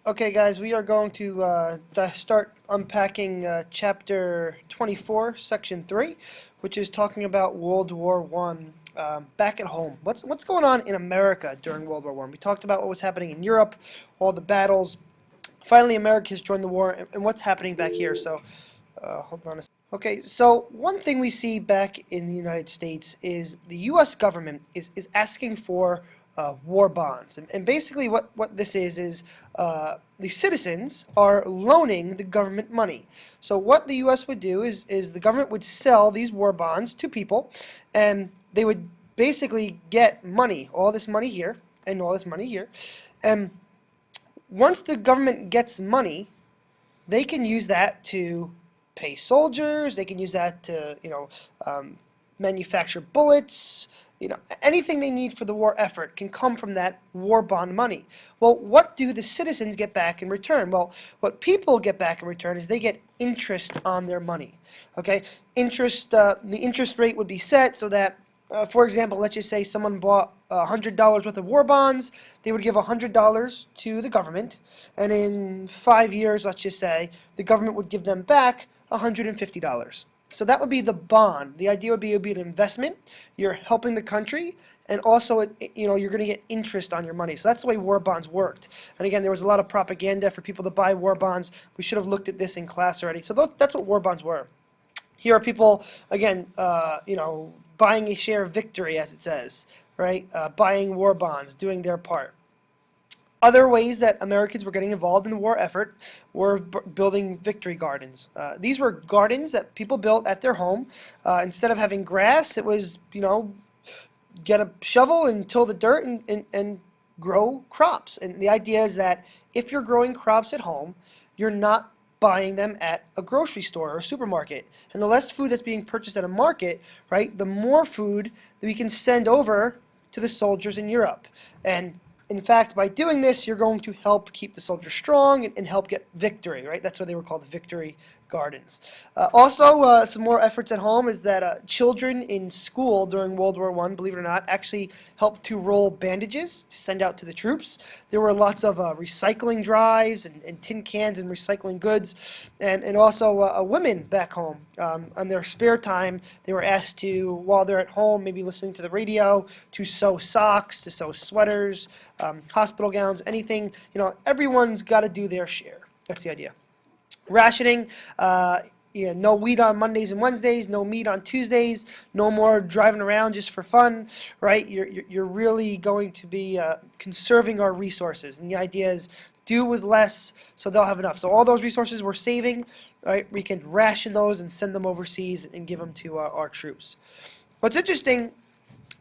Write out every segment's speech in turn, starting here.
Okay, guys, we are going to start unpacking Chapter 24, Section 3, which is talking about World War One back at home. What's going on in America during World War One? We talked about what was happening in Europe, all the battles. Finally, America has joined the war, and what's happening back here. So, hold on a second. Okay, so one thing we see back in the United States is the U.S. government is asking for war bonds. And basically what this is the citizens are loaning the government money. So what the U.S. would do is the government would sell these war bonds to people, and they would basically get money, all this money here, and all this money here. And once the government gets money, they can use that to pay soldiers. They can use that to, manufacture bullets. Anything they need for the war effort can come from that war bond money. Well, what do the citizens get back in return? Well, what people get back in return is they get interest on their money. Okay, the interest rate would be set so that, for example, let's just say someone bought $100 worth of war bonds. They would give $100 to the government, and in 5 years, let's just say, the government would give them back $150. So that would be the bond. The idea would be it would be an investment. You're helping the country, and also you're going to get interest on your money. So that's the way war bonds worked. And again, there was a lot of propaganda for people to buy war bonds. We should have looked at this in class already. So that's what war bonds were. Here are people, again, buying a share of victory, as it says, right? Buying war bonds, doing their part. Other ways that Americans were getting involved in the war effort were building victory gardens. These were gardens that people built at their home. Instead of having grass, it was, get a shovel and till the dirt and grow crops. And the idea is that if you're growing crops at home, you're not buying them at a grocery store or a supermarket. And the less food that's being purchased at a market, right, the more food that we can send over to the soldiers in Europe. And in fact, by doing this, you're going to help keep the soldiers strong and help get victory, right? That's why they were called victory gardens. Also, some more efforts at home is that children in school during World War I, believe it or not, actually helped to roll bandages to send out to the troops. There were lots of recycling drives and tin cans and recycling goods, and also women back home. On their spare time, they were asked to, while they're at home, maybe listening to the radio, to sew socks, to sew sweaters, hospital gowns, anything. Everyone's got to do their share. That's the idea. Rationing, no wheat on Mondays and Wednesdays, no meat on Tuesdays, no more driving around just for fun, right? You're really going to be conserving our resources, and the idea is do with less so they'll have enough. So all those resources we're saving, right, we can ration those and send them overseas and give them to our troops. What's interesting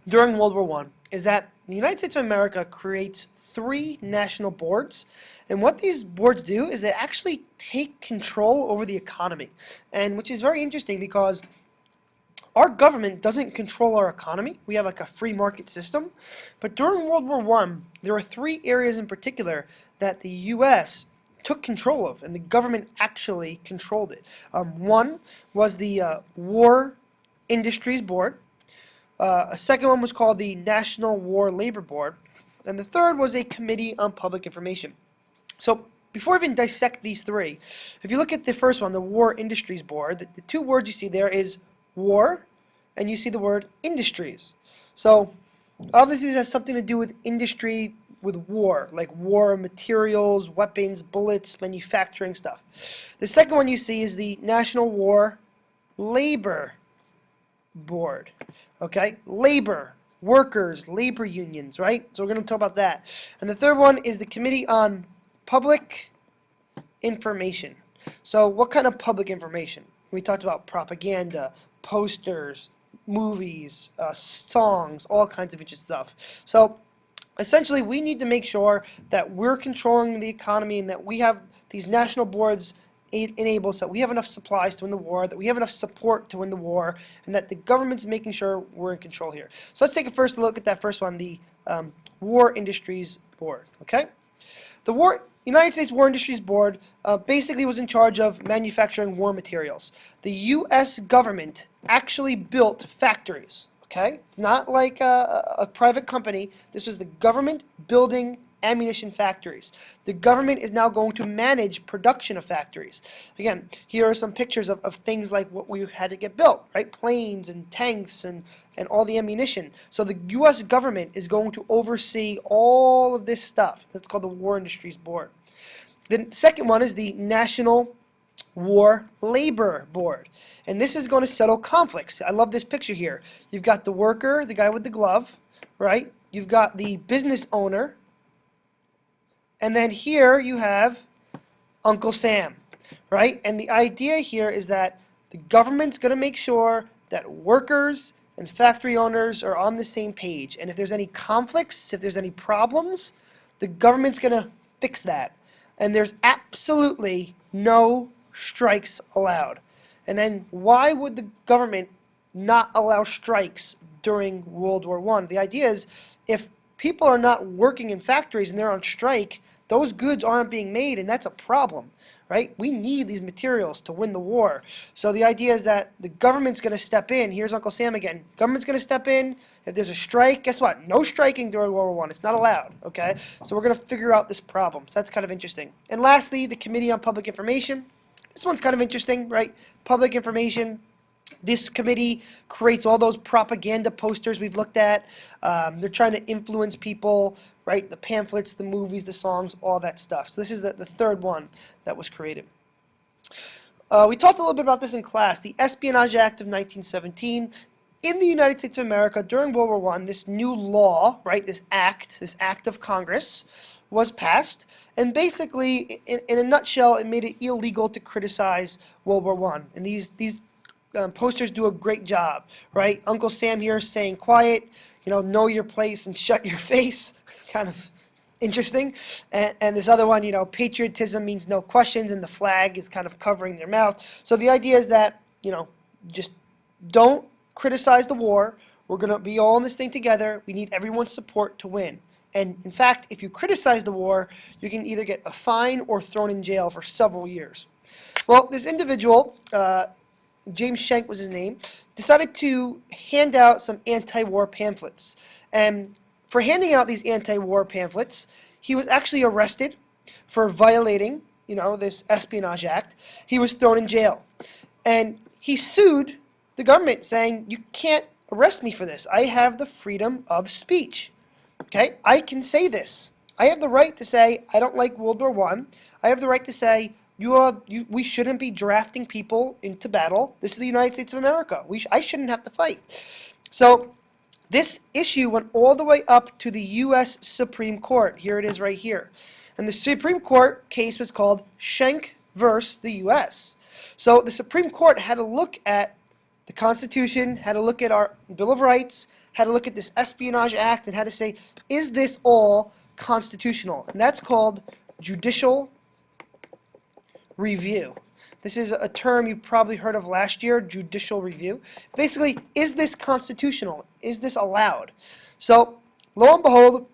during World War One is that the United States of America creates 3 national boards, and what these boards do is they actually take control over the economy, and which is very interesting because our government doesn't control our economy. We have like a free market system, but during World War One, there were 3 areas in particular that the U.S. took control of, and the government actually controlled it. One was the War Industries Board. A second one was called the National War Labor Board. And the third was a Committee on Public Information. So before we even dissect these 3, if you look at the first one, the War Industries Board, the 2 words you see there is war, and you see the word industries. So obviously this has something to do with industry, with war, like war materials, weapons, bullets, manufacturing stuff. The second one you see is the National War Labor Board. Okay, labor. Workers, labor unions, right? So we're going to talk about that. And the third one is the Committee on Public Information. So what kind of public information? We talked about propaganda, posters, movies, songs, all kinds of interesting stuff. So essentially we need to make sure that we're controlling the economy and that we have these national boards enables that we have enough supplies to win the war, that we have enough support to win the war, and that the government's making sure we're in control here. So let's take a first look at that first one, the War Industries Board. Okay, the United States War Industries Board basically was in charge of manufacturing war materials. The U.S. government actually built factories. Okay, it's not like a private company. This was the government building ammunition factories. The government is now going to manage production of factories. Again, here are some pictures of things like what we had to get built, right? Planes and tanks and all the ammunition. So the U.S. government is going to oversee all of this stuff. That's called the War Industries Board. The second one is the National War Labor Board. And this is going to settle conflicts. I love this picture here. You've got the worker, the guy with the glove, right? You've got the business owner. And then here you have Uncle Sam, right? And the idea here is that the government's going to make sure that workers and factory owners are on the same page. And if there's any conflicts, if there's any problems, the government's going to fix that. And there's absolutely no strikes allowed. And then why would the government not allow strikes during World War I? The idea is if people are not working in factories and they're on strike, those goods aren't being made, and that's a problem, right? We need these materials to win the war. So the idea is that the government's going to step in. Here's Uncle Sam again. Government's going to step in. If there's a strike, guess what? No striking during World War I. It's not allowed, okay? So we're going to figure out this problem. So that's kind of interesting. And lastly, the Committee on Public Information. This one's kind of interesting, right? Public information. This committee creates all those propaganda posters we've looked at. They're trying to influence people, right? The pamphlets, the movies, the songs, all that stuff. So this is the third one that was created. We talked a little bit about this in class. The Espionage Act of 1917. In the United States of America, during World War I, this new law, right, this act of Congress, was passed, and basically, in a nutshell, it made it illegal to criticize World War I. And these posters do a great job, right? Uncle Sam here is saying, quiet, know your place and shut your face. Kind of interesting. And this other one, patriotism means no questions, and the flag is kind of covering their mouth. So the idea is that, just don't criticize the war. We're going to be all in this thing together. We need everyone's support to win. And in fact, if you criticize the war, you can either get a fine or thrown in jail for several years. Well, this individual, James Schenck was his name, decided to hand out some anti-war pamphlets. And for handing out these anti-war pamphlets, he was actually arrested for violating, this Espionage Act. He was thrown in jail. And he sued the government saying, you can't arrest me for this. I have the freedom of speech. Okay, I can say this. I have the right to say I don't like World War I. I have the right to say we shouldn't be drafting people into battle. This is the United States of America. I shouldn't have to fight. So this issue went all the way up to the U.S. Supreme Court. Here it is right here. And the Supreme Court case was called Schenck versus the U.S. So the Supreme Court had to look at the Constitution, had to look at our Bill of Rights, had to look at this Espionage Act, and had to say, is this all constitutional? And that's called judicial review. This is a term you probably heard of last year, judicial review. Basically, is this constitutional? Is this allowed? So, lo and behold,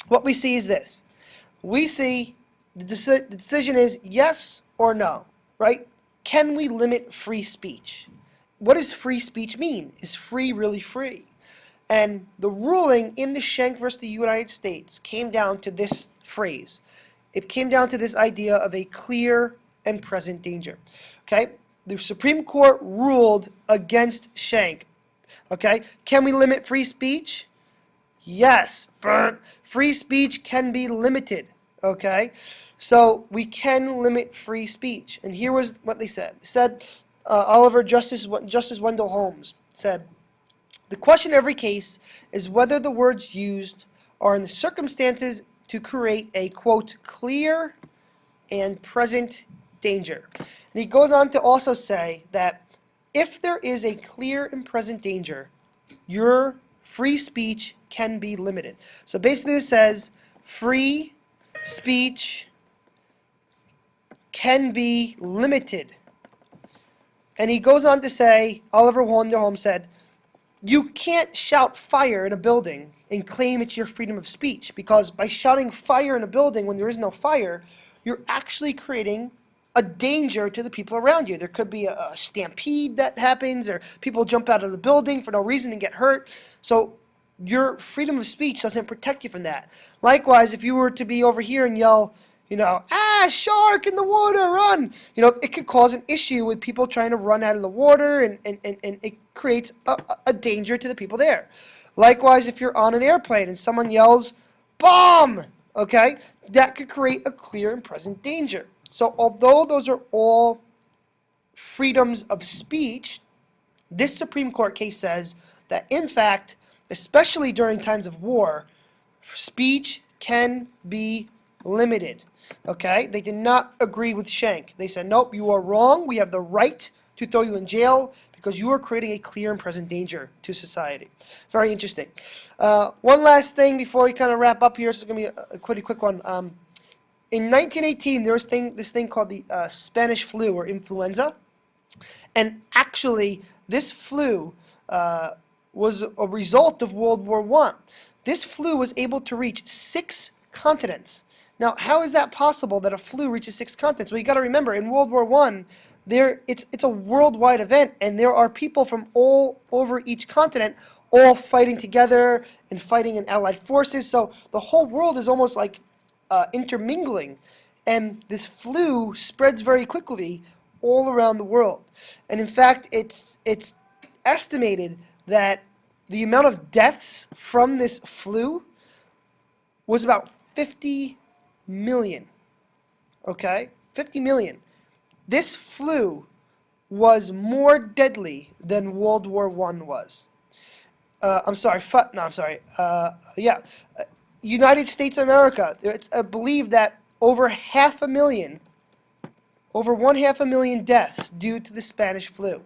what we see is this. We see the decision is yes or no, right? Can we limit free speech? What does free speech mean? Is free really free? And the ruling in the Schenck versus the United States came down to this phrase. It came down to this idea of a clear and present danger. Okay? The Supreme Court ruled against Schenck. Okay? Can we limit free speech? Yes. Burn. Free speech can be limited. Okay? So we can limit free speech. And here was what they said. They said, Justice Wendell Holmes said, the question in every case is whether the words used are in the circumstances to create a, quote, clear and present danger. And he goes on to also say that if there is a clear and present danger, your free speech can be limited. So basically it says free speech can be limited. And he goes on to say, Oliver Wendell Holmes said, you can't shout fire in a building and claim it's your freedom of speech, because by shouting fire in a building when there is no fire, you're actually creating a danger to the people around you. There could be a stampede that happens, or people jump out of the building for no reason and get hurt. So your freedom of speech doesn't protect you from that. Likewise, if you were to be over here and yell, shark in the water, run, it could cause an issue with people trying to run out of the water, and it creates a danger to the people there. Likewise, if you're on an airplane and someone yells, bomb, okay, that could create a clear and present danger. So although those are all freedoms of speech, this Supreme Court case says that, in fact, especially during times of war, speech can be limited. Okay? They did not agree with Schenck. They said, nope, you are wrong. We have the right to throw you in jail because you are creating a clear and present danger to society. Very interesting. One last thing before we kind of wrap up here. This is going to be a pretty quick one. In 1918, there was this thing called the Spanish flu or influenza. And actually, this flu was a result of World War I. This flu was able to reach 6 continents. Now, how is that possible that a flu reaches 6 continents? Well, you got to remember, in World War I, it's a worldwide event, and there are people from all over each continent all fighting together and fighting in allied forces. So the whole world is almost like intermingling, and this flu spreads very quickly all around the world. And in fact, it's estimated that the amount of deaths from this flu was about 50 million. Okay? 50 million. This flu was more deadly than World War I was. United States of America, it's believed that over 500,000, over 500,000 deaths due to the Spanish flu.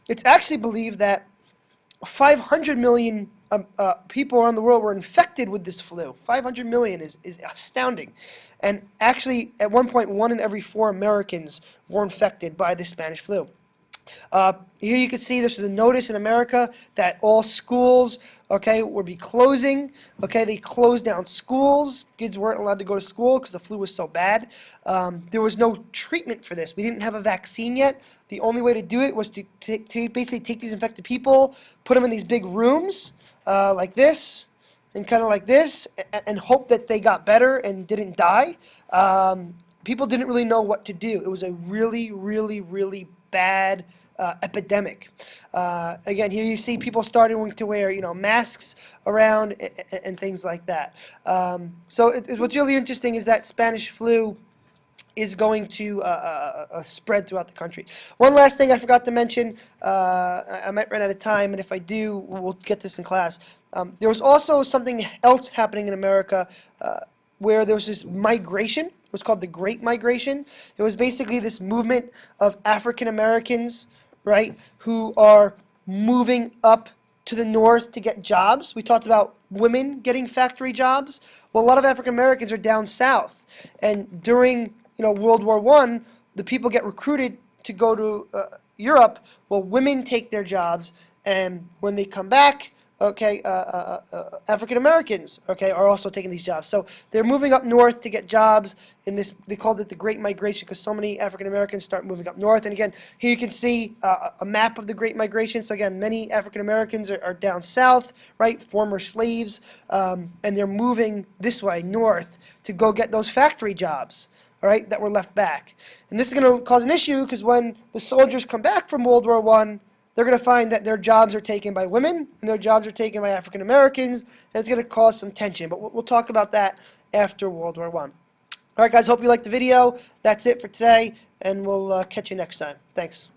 It's actually believed that 500 million people around the world were infected with this flu. 500 million is astounding. And actually, at one point, 1 in every 4 Americans were infected by the Spanish flu. Here you can see this is a notice in America that all schools, okay, would be closing. Okay, they closed down schools. Kids weren't allowed to go to school because the flu was so bad. There was no treatment for this. We didn't have a vaccine yet. The only way to do it was to basically take these infected people, put them in these big rooms like this, and kind of like this, and hope that they got better and didn't die. People didn't really know what to do. It was a really, really, really bad epidemic. Again, here you see people starting to wear, masks around and things like that. So what's really interesting is that Spanish flu is going to spread throughout the country. One last thing I forgot to mention, I might run out of time, and if I do, we'll get this in class. There was also something else happening in America where there was this migration. It was called the Great Migration. It was basically this movement of African Americans, right, who are moving up to the north to get jobs. We talked about women getting factory jobs. Well, a lot of African Americans are down south, and during World War I, the people get recruited to go to Europe. Well, women take their jobs, and when they come back, okay, African Americans, okay, are also taking these jobs. So they're moving up north to get jobs. In this, they called it the Great Migration because so many African Americans start moving up north. And again, here you can see a map of the Great Migration. So again, many African Americans are down south, right, former slaves, and they're moving this way north to go get those factory jobs, all right, that were left back. And this is going to cause an issue because when the soldiers come back from World War I, they're going to find that their jobs are taken by women and their jobs are taken by African Americans, and it's going to cause some tension. But we'll talk about that after World War I. All right, guys, hope you liked the video. That's it for today, and we'll catch you next time. Thanks.